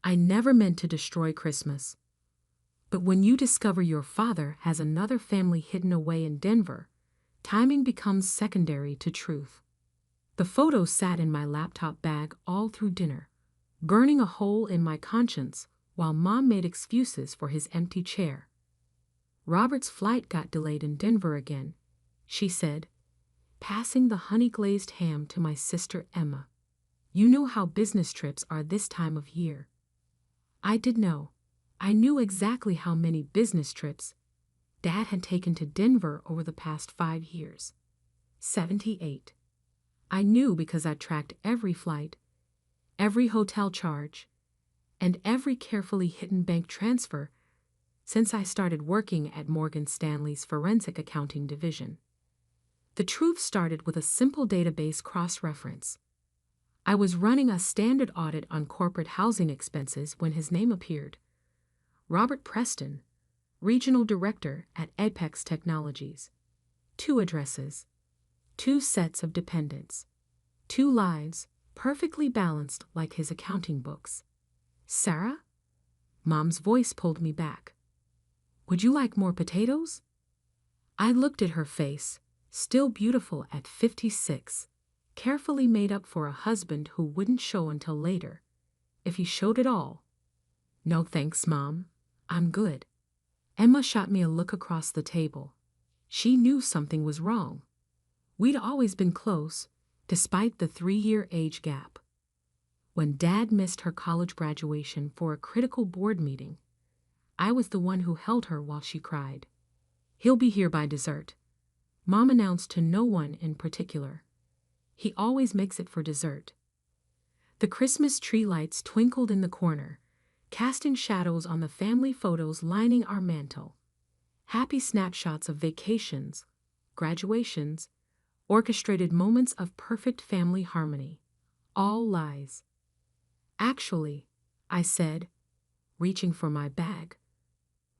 I never meant to destroy Christmas. But when you discover your father has another family hidden away in Denver, timing becomes secondary to truth. The photo sat in my laptop bag all through dinner, burning a hole in my conscience while Mom made excuses for his empty chair. Robert's flight got delayed in Denver again, she said, passing the honey-glazed ham to my sister Emma. You know how business trips are this time of year. I did know. I knew exactly how many business trips Dad had taken to Denver over the past 5 years. 78. I knew because I tracked every flight, every hotel charge, and every carefully hidden bank transfer since I started working at Morgan Stanley's forensic accounting division. The truth started with a simple database cross-reference. I was running a standard audit on corporate housing expenses when his name appeared. Robert Preston, Regional Director at Apex Technologies. 2 addresses, 2 sets of dependents, 2 lives, perfectly balanced like his accounting books. Sarah? Mom's voice pulled me back. Would you like more potatoes? I looked at her face, still beautiful at 56, carefully made up for a husband who wouldn't show until later, if he showed at all. No thanks, Mom. I'm good. Emma shot me a look across the table. She knew something was wrong. We'd always been close, despite the 3-year age gap. When Dad missed her college graduation for a critical board meeting, I was the one who held her while she cried. He'll be here by dessert, Mom announced to no one in particular. He always makes it for dessert. The Christmas tree lights twinkled in the corner, casting shadows on the family photos lining our mantel. Happy snapshots of vacations, graduations, orchestrated moments of perfect family harmony. All lies. Actually, I said, reaching for my bag,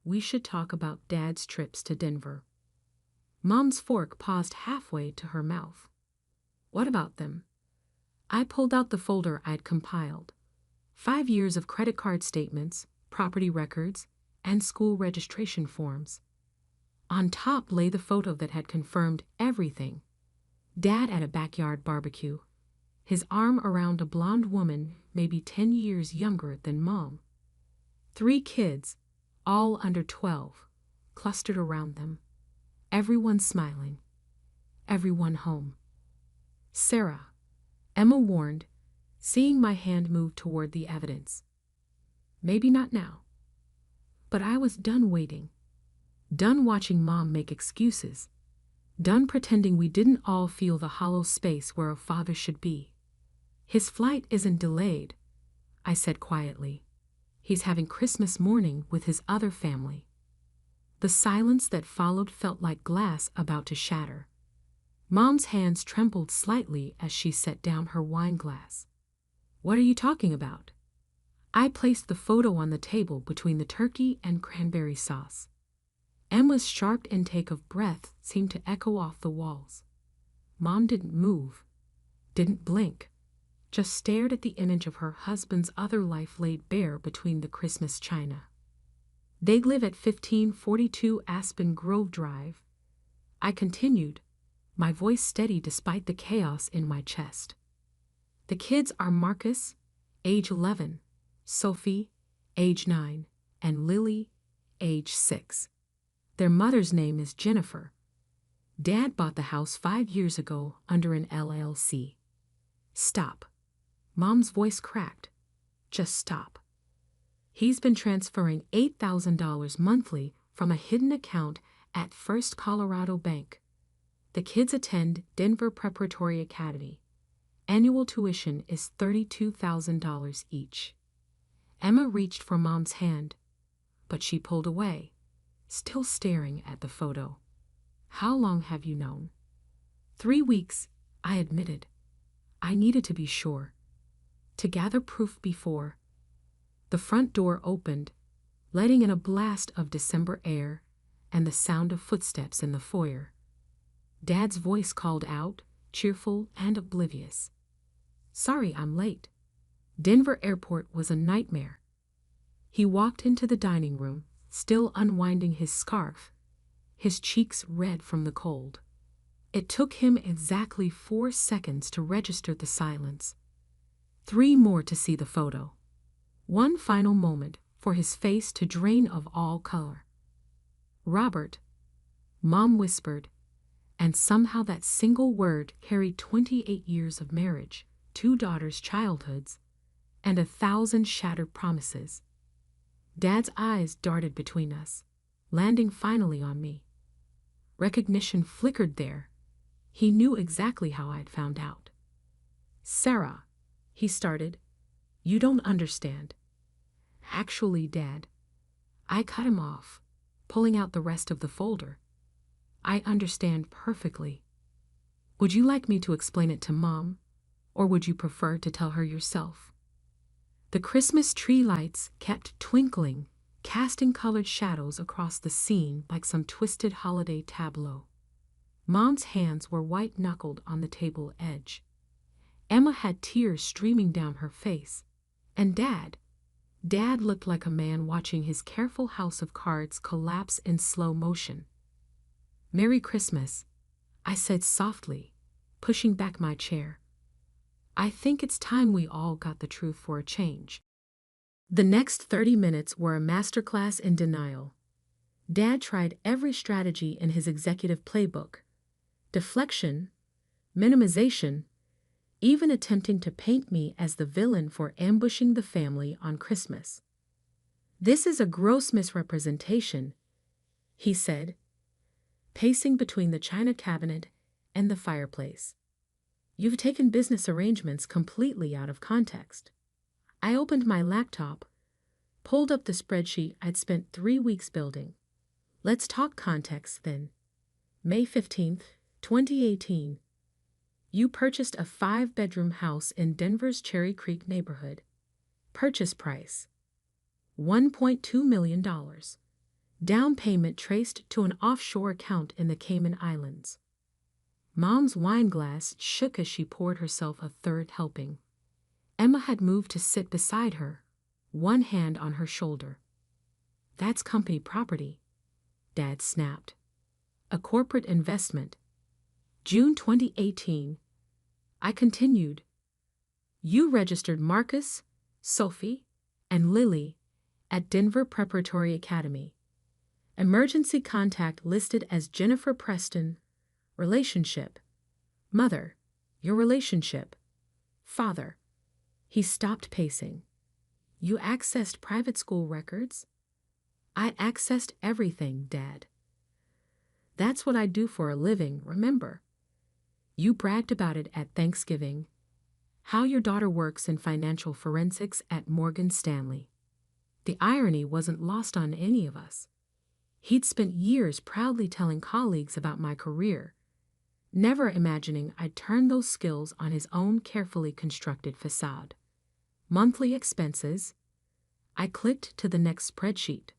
we should talk about Dad's trips to Denver. Mom's fork paused halfway to her mouth. What about them? I pulled out the folder I'd compiled. 5 years of credit card statements, property records, and school registration forms. On top lay the photo that had confirmed everything. Dad at a backyard barbecue, his arm around a blonde woman maybe 10 years younger than Mom. 3 kids, all under 12, clustered around them. Everyone smiling. Everyone home. Sarah, Emma warned, seeing my hand move toward the evidence. Maybe not now. But I was done waiting. Done watching Mom make excuses. Done pretending we didn't all feel the hollow space where a father should be. His flight isn't delayed, I said quietly. He's having Christmas morning with his other family. The silence that followed felt like glass about to shatter. Mom's hands trembled slightly as she set down her wine glass. What are you talking about? I placed the photo on the table between the turkey and cranberry sauce. Emma's sharp intake of breath seemed to echo off the walls. Mom didn't move, didn't blink, just stared at the image of her husband's other life laid bare between the Christmas china. They live at 1542 Aspen Grove Drive. I continued, my voice steady despite the chaos in my chest. The kids are Marcus, age 11, Sophie, age 9, and Lily, age 6. Their mother's name is Jennifer. Dad bought the house 5 years ago under an LLC. Stop. Mom's voice cracked. Just stop. He's been transferring $8,000 monthly from a hidden account at First Colorado Bank. The kids attend Denver Preparatory Academy. Annual tuition is $32,000 each. Emma reached for Mom's hand, but she pulled away, still staring at the photo. How long have you known? 3 weeks, I admitted. I needed to be sure. To gather proof before. The front door opened, letting in a blast of December air and the sound of footsteps in the foyer. Dad's voice called out, cheerful and oblivious. Sorry I'm late. Denver Airport was a nightmare. He walked into the dining room, still unwinding his scarf, his cheeks red from the cold. It took him exactly 4 seconds to register the silence. 3 more to see the photo. One final moment for his face to drain of all color. Robert, Mom whispered, and somehow that single word carried 28 years of marriage, 2 daughters' childhoods, and 1,000 shattered promises. Dad's eyes darted between us, landing finally on me. Recognition flickered there. He knew exactly how I'd found out. "Sarah," he started, "you don't understand." "Actually, Dad," I cut him off, pulling out the rest of the folder. "I understand perfectly. Would you like me to explain it to Mom, or would you prefer to tell her yourself?" The Christmas tree lights kept twinkling, casting colored shadows across the scene like some twisted holiday tableau. Mom's hands were white-knuckled on the table edge. Emma had tears streaming down her face. And Dad looked like a man watching his careful house of cards collapse in slow motion. "Merry Christmas," I said softly, pushing back my chair. "I think it's time we all got the truth for a change." The next 30 minutes were a masterclass in denial. Dad tried every strategy in his executive playbook: deflection, minimization, even attempting to paint me as the villain for ambushing the family on Christmas. "This is a gross misrepresentation," he said, pacing between the china cabinet and the fireplace. "You've taken business arrangements completely out of context." I opened my laptop, pulled up the spreadsheet I'd spent 3 weeks building. "Let's talk context then. May 15th, 2018. You purchased a 5-bedroom house in Denver's Cherry Creek neighborhood. Purchase price: $1.2 million. Down payment traced to an offshore account in the Cayman Islands." Mom's wine glass shook as she poured herself a third helping. Emma had moved to sit beside her, one hand on her shoulder. "That's company property," Dad snapped. "A corporate investment." June 2018. I continued. "You registered Marcus, Sophie, and Lily at Denver Preparatory Academy. Emergency contact listed as Jennifer Preston. Relationship: mother. Your relationship: father." He stopped pacing. "You accessed private school records?" "I accessed everything, Dad. That's what I do for a living, remember? You bragged about it at Thanksgiving. How your daughter works in financial forensics at Morgan Stanley." The irony wasn't lost on any of us. He'd spent years proudly telling colleagues about my career, never imagining I'd turn those skills on his own carefully constructed facade. Monthly expenses. I clicked to the next spreadsheet.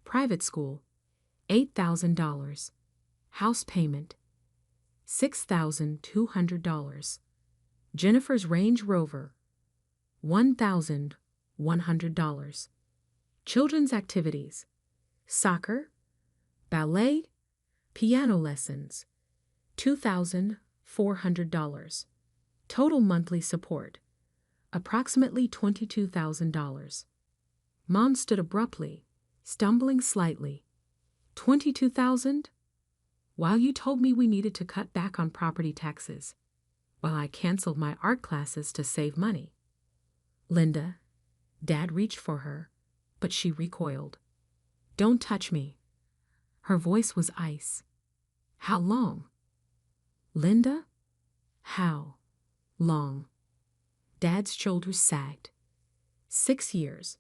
Private school: $8,000. House payment: $6,200. Jennifer's Range Rover: $1,100. Children's activities: soccer, ballet, piano lessons: $2,400. Total monthly support: approximately $22,000. Mom stood abruptly, stumbling slightly. $22,000? While you told me we needed to cut back on property taxes, while I canceled my art classes to save money. "Linda," Dad reached for her, but she recoiled. "Don't touch me." Her voice was ice. "How long?" "Linda, how long?" Dad's shoulders sagged. 6 years.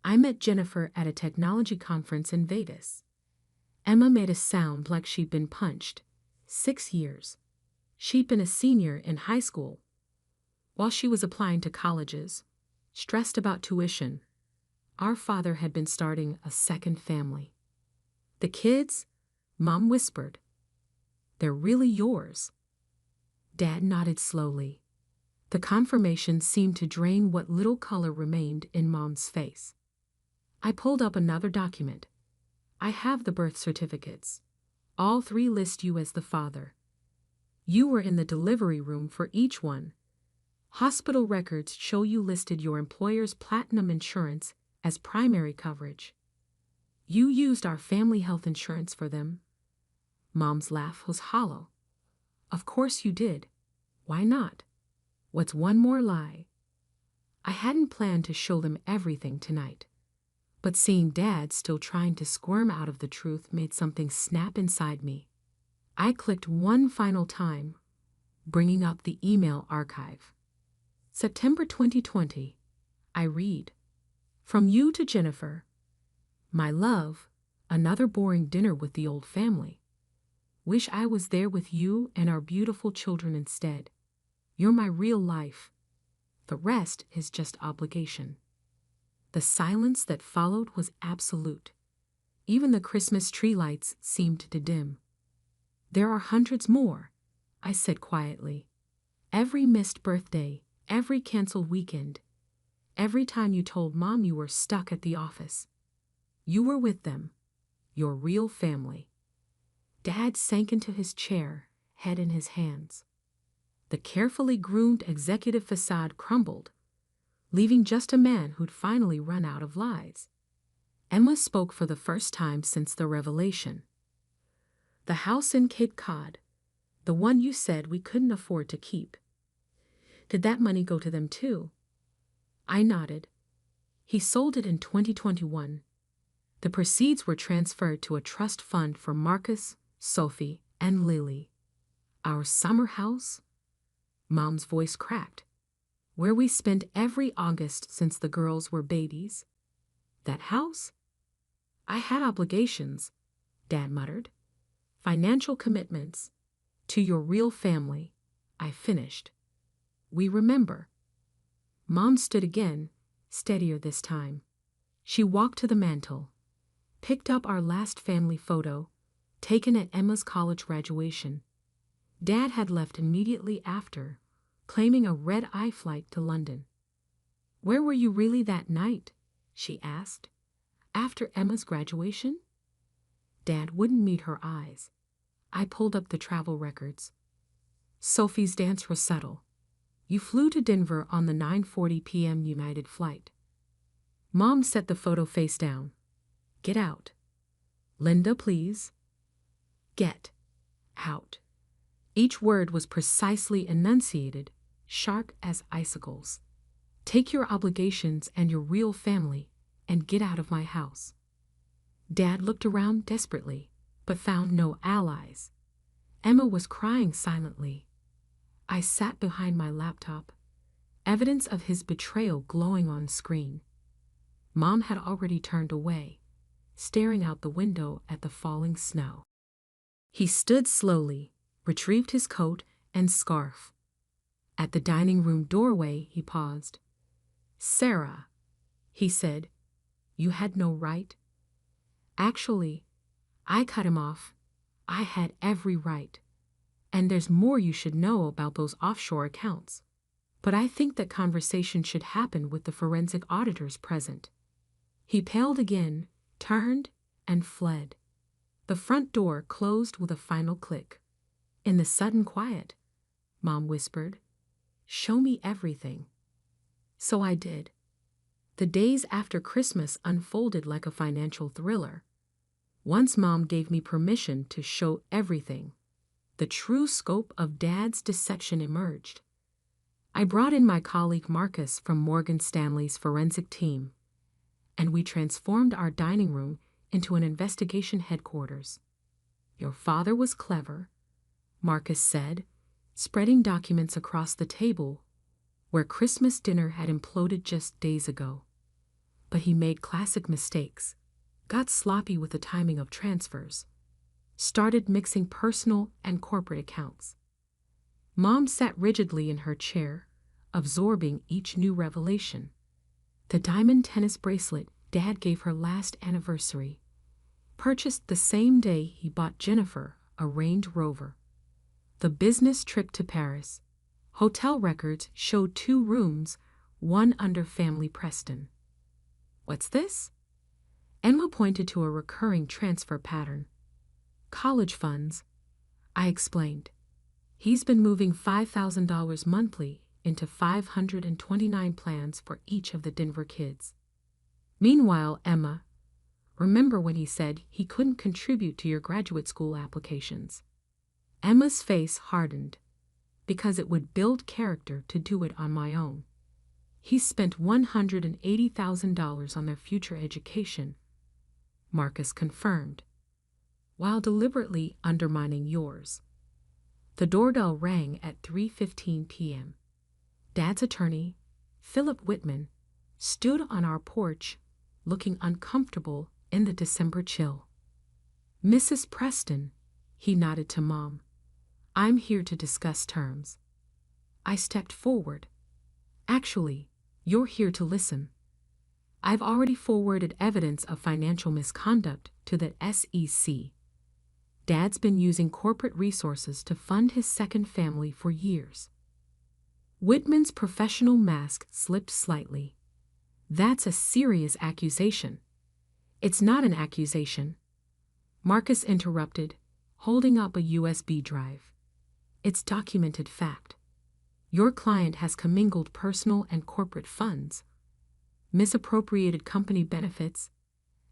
I met Jennifer at a technology conference in Vegas. Emma made a sound like she'd been punched. 6 years. She'd been a senior in high school. While she was applying to colleges, stressed about tuition, our father had been starting a second family. "The kids," Mom whispered, "they're really yours." Dad nodded slowly. The confirmation seemed to drain what little color remained in Mom's face. I pulled up another document. I have the birth certificates. All three list you as the father. You were in the delivery room for each one. Hospital records show you listed your employer's platinum insurance as primary coverage. You used our family health insurance for them. Mom's laugh was hollow. Of course you did. Why not? What's one more lie? I hadn't planned to show them everything tonight, but seeing Dad still trying to squirm out of the truth made something snap inside me. I clicked one final time, bringing up the email archive. September 2020. I read, "From you to Jennifer. My love, another boring dinner with the old family. Wish I was there with you and our beautiful children instead. You're my real life. The rest is just obligation." The silence that followed was absolute. Even the Christmas tree lights seemed to dim. "There are hundreds more," I said quietly. "Every missed birthday, every canceled weekend, every time you told Mom you were stuck at the office. You were with them, your real family." Dad sank into his chair, head in his hands. The carefully groomed executive facade crumbled, leaving just a man who'd finally run out of lies. Emma spoke for the first time since the revelation. "The house in Cape Cod, the one you said we couldn't afford to keep. Did that money go to them too?" I nodded. "He sold it in 2021. The proceeds were transferred to a trust fund for Marcus, Sophie, and Lily. Our summer house?" Mom's voice cracked. "Where we spent every August since the girls were babies. That house?" "I had obligations," Dad muttered. "Financial commitments. To your real family," I finished. "We remember." Mom stood again, steadier this time. She walked to the mantel, picked up our last family photo, taken at Emma's college graduation. Dad had left immediately after, claiming a red-eye flight to London. "Where were you really that night?" she asked. "After Emma's graduation?" Dad wouldn't meet her eyes. I pulled up the travel records. "Sophie's dance recital. You flew to Denver on the 9:40 p.m. United flight." Mom set the photo face down. "Get out." "Linda, please." "Get out." Each word was precisely enunciated, sharp as icicles. "Take your obligations and your real family and get out of my house." Dad looked around desperately, but found no allies. Emma was crying silently. I sat behind my laptop, evidence of his betrayal glowing on screen. Mom had already turned away, staring out the window at the falling snow. He stood slowly, retrieved his coat and scarf. At the dining room doorway, he paused. "Sarah," he said, "you had no right." Actually, I cut him off. I had every right. And there's more you should know about those offshore accounts. But I think that conversation should happen with the forensic auditors present. He paled again, turned, and fled. The front door closed with a final click. In the sudden quiet, Mom whispered, "Show me everything." So I did. The days after Christmas unfolded like a financial thriller. Once Mom gave me permission to show everything, the true scope of Dad's deception emerged. I brought in my colleague Marcus from Morgan Stanley's forensic team, and we transformed our dining room into an investigation headquarters. "Your father was clever," Marcus said, spreading documents across the table where Christmas dinner had imploded just days ago. "But he made classic mistakes, got sloppy with the timing of transfers, started mixing personal and corporate accounts." Mom sat rigidly in her chair, absorbing each new revelation. The diamond tennis bracelet Dad gave her last anniversary, purchased the same day he bought Jennifer a Range Rover. The business trip to Paris. Hotel records showed 2 rooms, one under family Preston. "What's this?" Emma pointed to a recurring transfer pattern. College funds, I explained. He's been moving $5,000 monthly into 529 plans for each of the Denver kids. Meanwhile, Emma, remember when he said he couldn't contribute to your graduate school applications? Emma's face hardened, because it would build character to do it on my own. He spent $180,000 on their future education, Marcus confirmed, while deliberately undermining yours. The doorbell rang at 3:15 p.m. Dad's attorney, Philip Whitman, stood on our porch, looking uncomfortable in the December chill. Mrs. Preston, he nodded to Mom. I'm here to discuss terms. I stepped forward. Actually, you're here to listen. I've already forwarded evidence of financial misconduct to the SEC. Dad's been using corporate resources to fund his second family for years. Whitman's professional mask slipped slightly. That's a serious accusation. It's not an accusation, Marcus interrupted, holding up a USB drive. It's documented fact. Your client has commingled personal and corporate funds, misappropriated company benefits,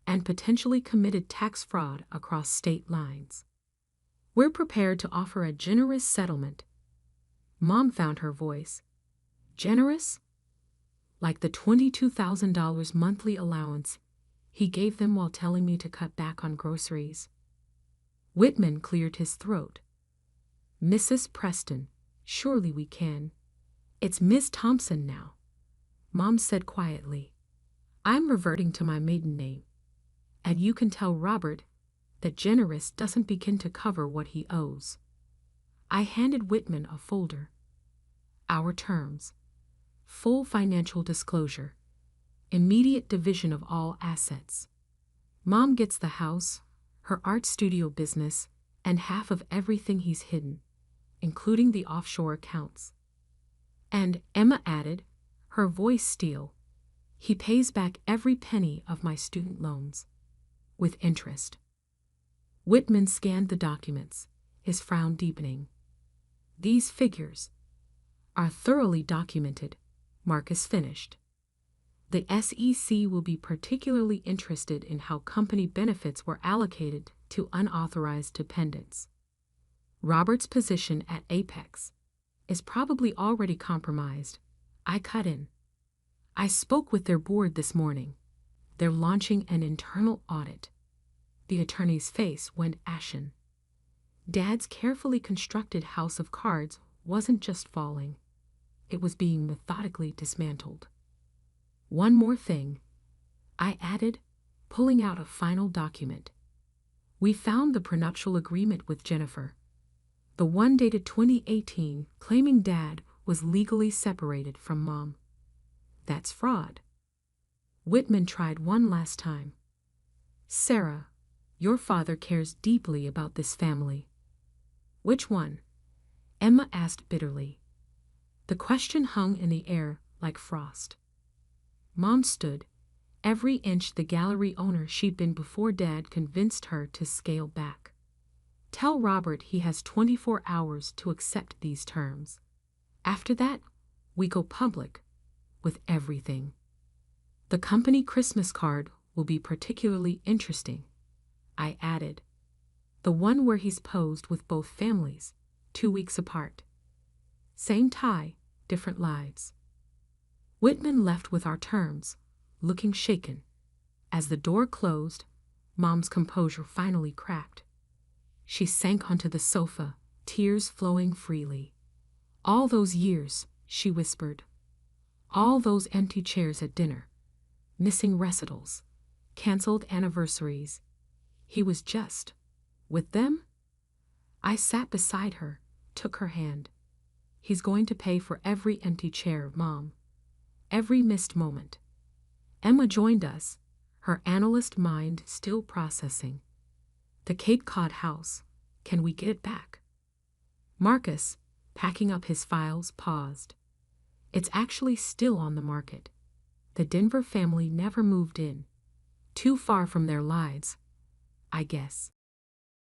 and potentially committed tax fraud across state lines. We're prepared to offer a generous settlement. Mom found her voice. Generous? Like the $22,000 monthly allowance he gave them while telling me to cut back on groceries. Whitman cleared his throat. Mrs. Preston, surely we can. It's Miss Thompson now, Mom said quietly. I'm reverting to my maiden name. And you can tell Robert that generous doesn't begin to cover what he owes. I handed Whitman a folder. Our terms. Full financial disclosure. Immediate division of all assets. Mom gets the house, her art studio business, and half of everything he's hidden, including the offshore accounts. And, Emma added, her voice steel, he pays back every penny of my student loans. With interest. Whitman scanned the documents, his frown deepening. These figures are thoroughly documented, Marcus finished. The SEC will be particularly interested in how company benefits were allocated to unauthorized dependents. Robert's position at Apex is probably already compromised. I cut in. I spoke with their board this morning. They're launching an internal audit. The attorney's face went ashen. Dad's carefully constructed house of cards wasn't just falling. It was being methodically dismantled. One more thing, I added, pulling out a final document. We found the prenuptial agreement with Jennifer. The one dated 2018 claiming Dad was legally separated from Mom. That's fraud. Whitman tried one last time. Sarah, your father cares deeply about this family. Which one? Emma asked bitterly. The question hung in the air like frost. Mom stood, every inch the gallery owner she'd been before Dad convinced her to scale back. Tell Robert he has 24 hours to accept these terms. After that, we go public with everything. The company Christmas card will be particularly interesting, I added. The one where he's posed with both families, 2 weeks apart. Same tie, different lives. Whitman left with our terms, looking shaken. As the door closed, Mom's composure finally cracked. She sank onto the sofa, tears flowing freely. All those years, she whispered. All those empty chairs at dinner. Missing recitals. Canceled anniversaries. He was just with them? I sat beside her, took her hand. He's going to pay for every empty chair, Mom. Every missed moment. Emma joined us, her analyst mind still processing. The Cape Cod house. Can we get it back? Marcus, packing up his files, paused. It's actually still on the market. The Denver family never moved in. Too far from their lives, I guess.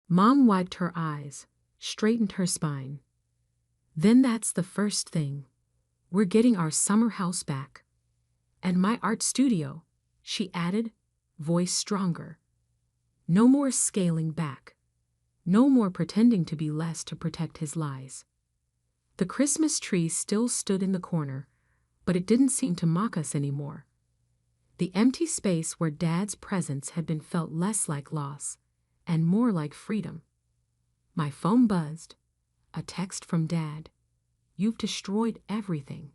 Mom wiped her eyes, straightened her spine. Then that's the first thing. We're getting our summer house back. And my art studio, she added, voice stronger. No more scaling back. No more pretending to be less to protect his lies. The Christmas tree still stood in the corner, but it didn't seem to mock us anymore. The empty space where Dad's presence had been felt less like loss and more like freedom. My phone buzzed. A text from Dad. You've destroyed everything.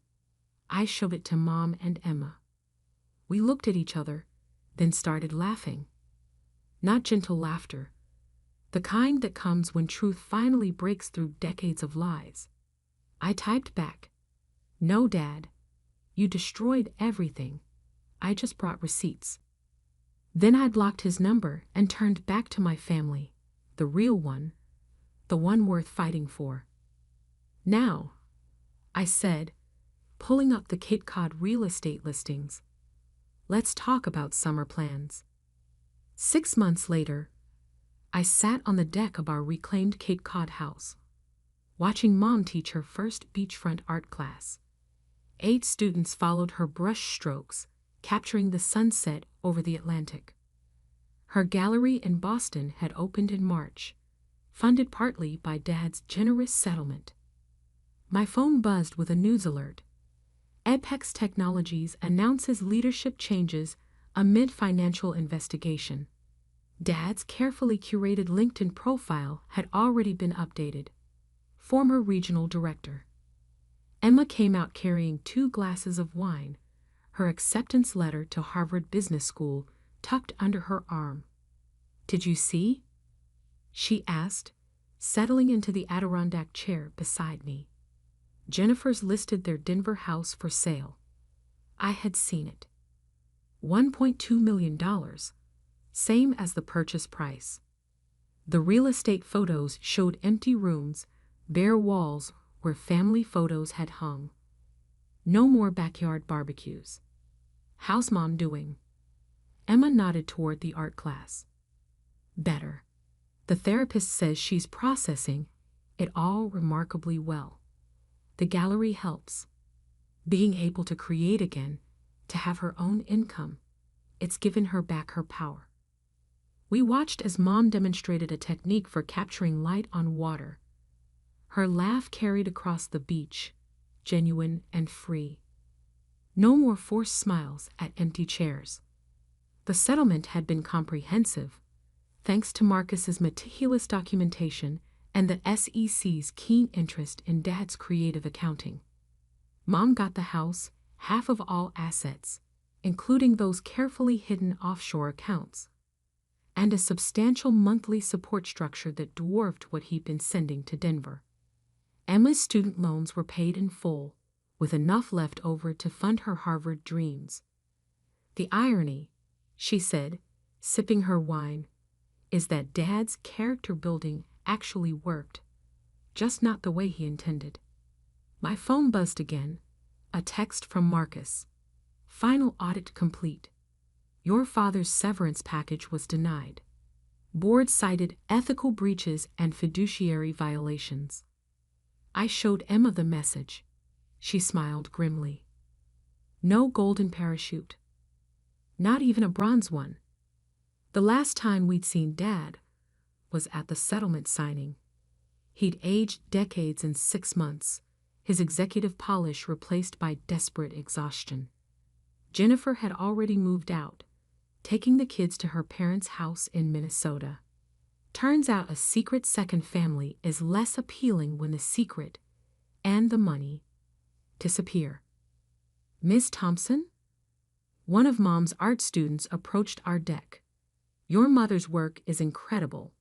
I showed it to Mom and Emma. We looked at each other, then started laughing. Not gentle laughter, the kind that comes when truth finally breaks through decades of lies. I typed back, "No, Dad, you destroyed everything. I just brought receipts." Then I blocked his number and turned back to my family, the real one, the one worth fighting for. "Now," I said, pulling up the Cape Cod real estate listings, "let's talk about summer plans." 6 months later, I sat on the deck of our reclaimed Cape Cod house, watching Mom teach her first beachfront art class. 8 students followed her brush strokes, capturing the sunset over the Atlantic. Her gallery in Boston had opened in March, funded partly by Dad's generous settlement. My phone buzzed with a news alert. Apex Technologies announces leadership changes amid financial investigation. Dad's carefully curated LinkedIn profile had already been updated. Former regional director. Emma came out carrying 2 glasses of wine, her acceptance letter to Harvard Business School tucked under her arm. "Did you see?" she asked, settling into the Adirondack chair beside me. Jennifer's listed their Denver house for sale. I had seen it. $1.2 million, same as the purchase price. The real estate photos showed empty rooms, bare walls where family photos had hung. No more backyard barbecues. "How's Mom doing?" Emma nodded toward the art class. "Better. The therapist says she's processing it all remarkably well. The gallery helps. Being able to create again, to have her own income, it's given her back her power." We watched as Mom demonstrated a technique for capturing light on water. Her laugh carried across the beach, genuine and free. No more forced smiles at empty chairs. The settlement had been comprehensive, thanks to Marcus's meticulous documentation and the SEC's keen interest in Dad's creative accounting. Mom got the house, half of all assets, including those carefully hidden offshore accounts, and a substantial monthly support structure that dwarfed what he'd been sending to Denver. Emma's student loans were paid in full, with enough left over to fund her Harvard dreams. "The irony," she said, sipping her wine, "is that Dad's character building actually worked, just not the way he intended." My phone buzzed again, a text from Marcus. "Final audit complete. Your father's severance package was denied. Board cited ethical breaches and fiduciary violations." I showed Emma the message. She smiled grimly. No golden parachute. Not even a bronze one. The last time we'd seen Dad was at the settlement signing. He'd aged decades in 6 months, his executive polish replaced by desperate exhaustion. Jennifer had already moved out, taking the kids to her parents' house in Minnesota. Turns out a secret second family is less appealing when the secret and the money disappear. "Miss Thompson?" One of Mom's art students approached our deck. "Your mother's work is incredible."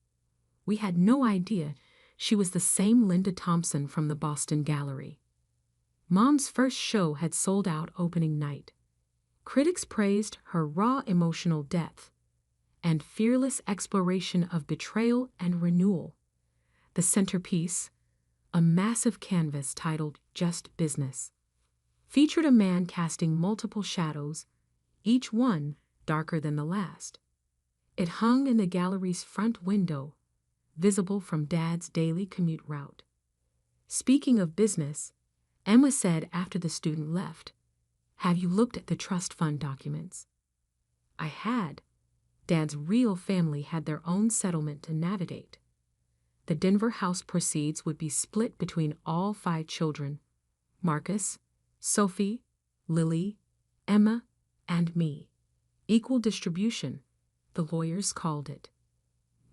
We had no idea she was the same Linda Thompson from the Boston Gallery. Mom's first show had sold out opening night. Critics praised her raw emotional depth and fearless exploration of betrayal and renewal. The centerpiece, a massive canvas titled "Just Business," featured a man casting multiple shadows, each one darker than the last. It hung in the gallery's front window, visible from Dad's daily commute route. Speaking of business, Emma said after the student left, "Have you looked at the trust fund documents?" I had. Dad's real family had their own settlement to navigate. The Denver house proceeds would be split between all 5 children: Marcus, Sophie, Lily, Emma, and me. Equal distribution, the lawyers called it.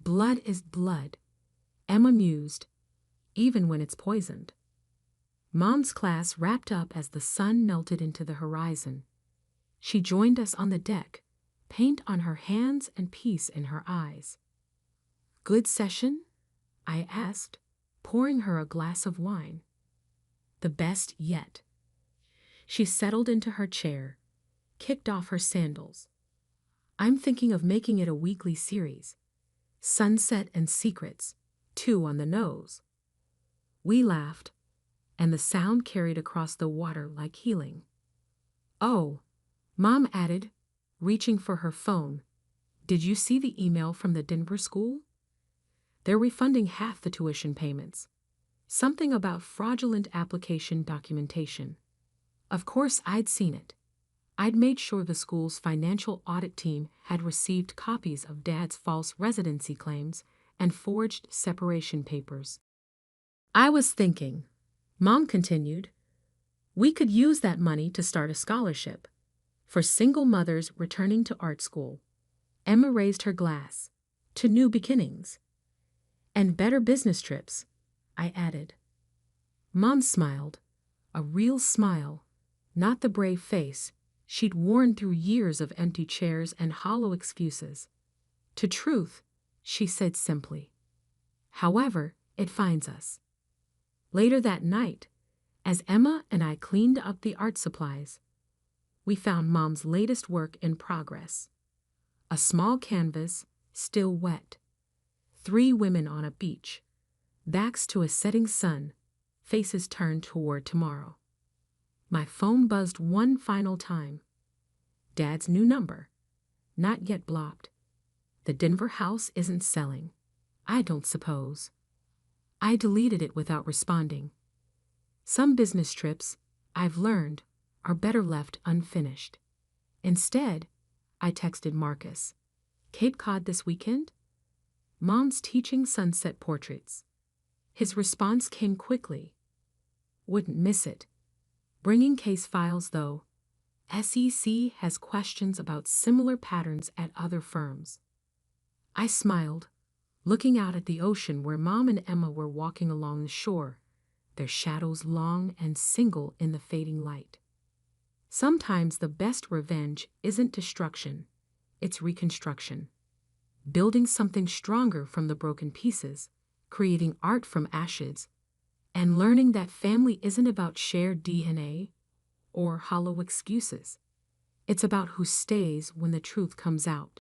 Blood is blood, Emma mused, even when it's poisoned. Mom's class wrapped up as the sun melted into the horizon. She joined us on the deck, paint on her hands and peace in her eyes. "Good session?" I asked, pouring her a glass of wine. "The best yet." She settled into her chair, kicked off her sandals. "I'm thinking of making it a weekly series. Sunset and Secrets, 2 on the nose." We laughed, and the sound carried across the water like healing. "Oh," Mom added, reaching for her phone, "did you see the email from the Denver school? They're refunding half the tuition payments. Something about fraudulent application documentation." Of course I'd seen it. I'd made sure the school's financial audit team had received copies of Dad's false residency claims and forged separation papers. "I was thinking," Mom continued, "we could use that money to start a scholarship for single mothers returning to art school." Emma raised her glass. "To new beginnings." "And better business trips," I added. Mom smiled, a real smile, not the brave face she'd worn through years of empty chairs and hollow excuses. "To truth," she said simply. "However, it finds us." Later that night, as Emma and I cleaned up the art supplies, we found Mom's latest work in progress. A small canvas, still wet. 3 women on a beach, backs to a setting sun, faces turned toward tomorrow. My phone buzzed one final time. Dad's new number, not yet blocked. The Denver house isn't selling, I don't suppose. I deleted it without responding. Some business trips, I've learned, are better left unfinished. Instead, I texted Marcus, "Cape Cod this weekend?" Mom's teaching sunset portraits. His response came quickly. "Wouldn't miss it. Bringing case files, though. SEC has questions about similar patterns at other firms." I smiled, looking out at the ocean where Mom and Emma were walking along the shore, their shadows long and single in the fading light. Sometimes the best revenge isn't destruction, it's reconstruction. Building something stronger from the broken pieces, creating art from ashes, and learning that family isn't about shared DNA or hollow excuses. It's about who stays when the truth comes out.